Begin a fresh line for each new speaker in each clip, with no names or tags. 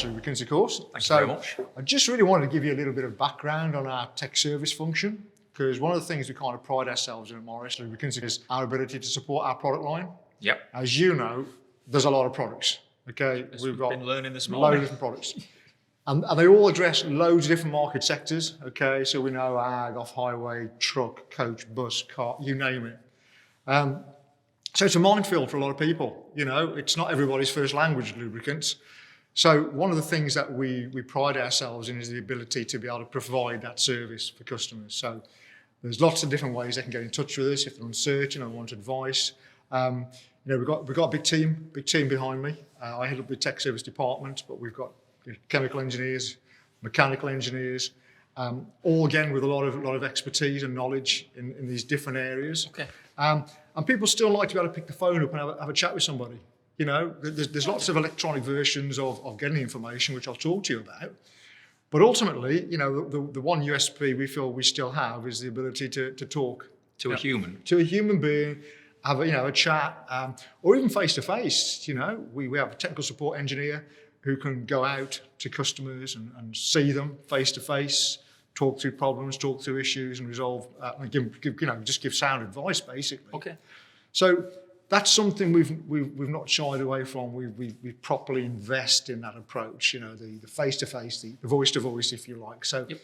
Morris Lubricants, of course.
Thank you very much.
I just really wanted to give you a little bit of background on our tech service function, because one of the things we kind of pride ourselves in at Morris Lubricants is our ability to support our product line.
Yep.
As you know, there's a lot of products. Okay,
We've been learning this
loads
morning.
of different products. And they all address loads of different market sectors. Okay, so we know ag, off-highway, truck, coach, bus, car, you name it. So it's a minefield for a lot of people. You know, it's not everybody's first language, lubricants. So one of the things that we pride ourselves in is the ability to be able to provide that service for customers. So there's lots of different ways they can get in touch with us if they're uncertain or want advice. You know, we've got a big team behind me. I head up the tech service department, but we've got chemical engineers, mechanical engineers, all again with a lot of expertise and knowledge in these different areas.
Okay.
And people still like to be able to pick the phone up and have a chat with somebody. You know, there's lots of electronic versions of getting information, which I'll talk to you about. But ultimately, you know, the one USP we feel we still have is the ability to talk
To a human.
To a human being, have a chat, or even face to face. You know, we have a technical support engineer who can go out to customers and see them face to face, talk through problems, talk through issues, and resolve. And just give sound advice basically.
Okay.
So that's something we've not shied away from. We properly invest in that approach. You know, the face to face, the voice to voice, if you like. So,
Yep.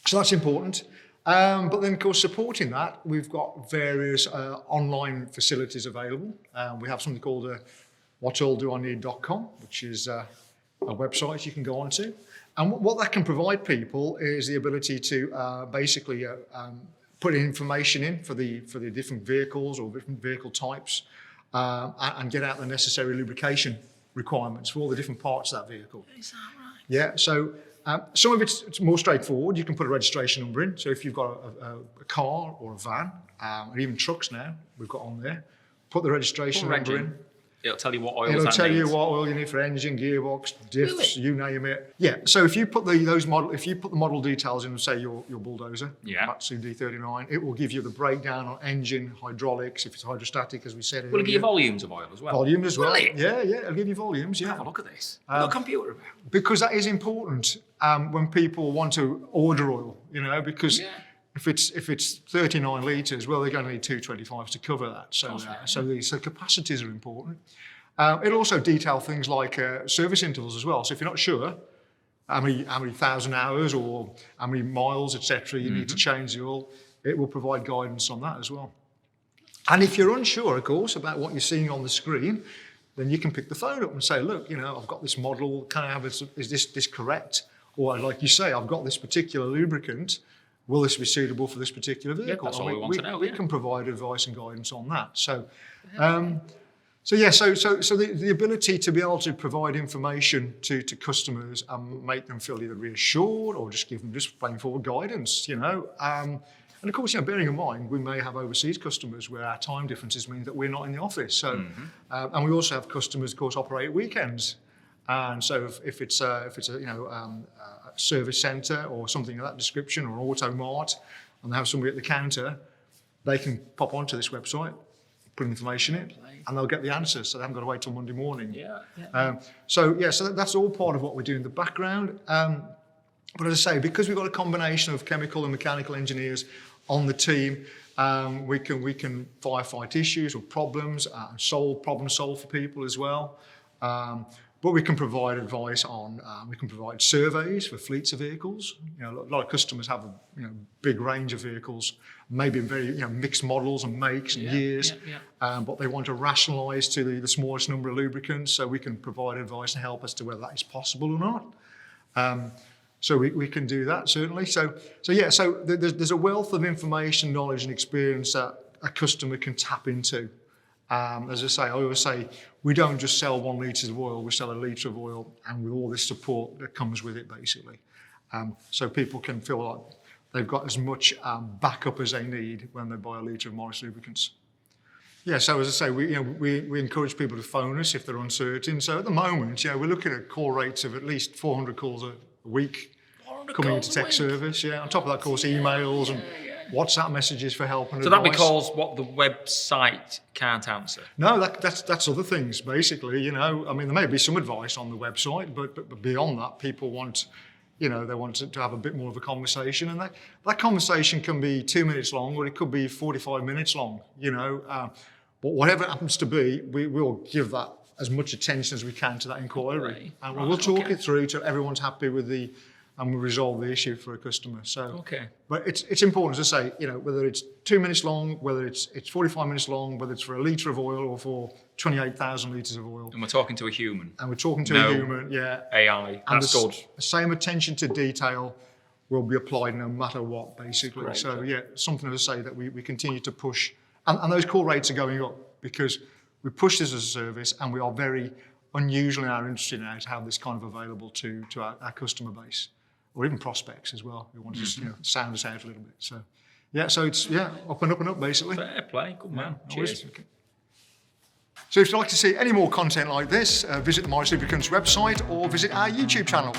So that's important. But then, of course, supporting that, we've got various online facilities available. We have something called whatoil.com, which is a website you can go onto. And what that can provide people is the ability to basically put information in for the different vehicles or different vehicle types and get out the necessary lubrication requirements for all the different parts of that vehicle.
Is that right?
Yeah, so some of it's more straightforward. You can put a registration number in. So if you've got a car or a van, and even trucks now, we've got on there, put the registration number in.
It'll tell you what oils
It'll tell you
needs.
what oil you need for engine, gearbox, diffs,
Really?
you name it. Yeah. So if you put the model details in, say your bulldozer,
Yeah.
Matsu D39, it will give you the breakdown on engine, hydraulics, if it's hydrostatic, as we said earlier.
Will it give you volumes of oil as well?
Volume as well.
Will it?
Yeah, it'll give you volumes. Yeah.
Have a look at this. I've got a computer about.
Because that is important when people want to order oil, you know, because
Yeah.
if it's 39 litres, well, they're going to need 225s to cover that. So so capacities are important. It'll also detail things like service intervals as well. So if you're not sure how many thousand hours or how many miles, etc., you need to change the oil, it will provide guidance on that as well. And if you're unsure, of course, about what you're seeing on the screen, then you can pick the phone up and say, look, you know, I've got this model, can I have this, is this correct? Or like you say, I've got this particular lubricant, will this be suitable for this particular vehicle?
That's all we want to know.
We can provide advice and guidance on that. So, so the ability to be able to provide information to customers and make them feel either reassured or just give them just plain forward guidance, you know. And of course, you know, bearing in mind, we may have overseas customers where our time differences mean that we're not in the office. So, and we also have customers, of course, operate weekends. And so if it's a service centre or something of that description, or an auto mart, and they have somebody at the counter, they can pop onto this website, put information in, and they'll get the answers. So they haven't got to wait till Monday morning.
Yeah.
So that's all part of what we do in the background. But as I say, because we've got a combination of chemical and mechanical engineers on the team, we can firefight issues or problems and problem solve for people as well. But we can provide advice on, we can provide surveys for fleets of vehicles. You know, a lot of customers have a big range of vehicles, maybe very mixed models and makes and years, but they want to rationalise to the smallest number of lubricants, so we can provide advice and help as to whether that is possible or not. So we can do that, certainly. So there's a wealth of information, knowledge and experience that a customer can tap into. As I say, I always say, we don't just sell 1 litre of oil, we sell a litre of oil, and with all this support that comes with it, basically. So people can feel like they've got as much backup as they need when they buy a litre of Morris Lubricants. Yeah, so as I say, we encourage people to phone us if they're uncertain. So at the moment, we're looking at call rates of at least 400 calls a week coming into tech service. Yeah, on top of that, of course, emails and WhatsApp messages for help and
So
advice.
that because what the website can't answer.
No, that's other things, basically, you know. I mean, there may be some advice on the website, but beyond that, people want, you know, they want to have a bit more of a conversation. And that conversation can be 2 minutes long, or it could be 45 minutes long, you know. But whatever it happens to be, we will give that as much attention as we can to that inquiry.
Right.
And we'll talk it through till everyone's happy with and we resolve the issue for a customer. So, but it's important to say, you know, whether it's 2 minutes long, whether it's 45 minutes long, whether it's for a litre of oil or for 28,000 litres of oil.
And we're talking to a human.
And we're talking to a human, yeah.
AI,
and
that's good.
The same attention to detail will be applied no matter what, basically.
Great.
So, yeah, something to say that we continue to push. And those call rates are going up because we push this as a service, and we are very unusual in our industry now to have this kind of available to our customer base, or even prospects as well, who want to just, you know, sound us out a little bit. So, yeah, so it's, up and up and up, basically.
Fair play, good man. Cheers.
Okay. So if you'd like to see any more content like this, visit the Morris Lubricants website or visit our YouTube channel.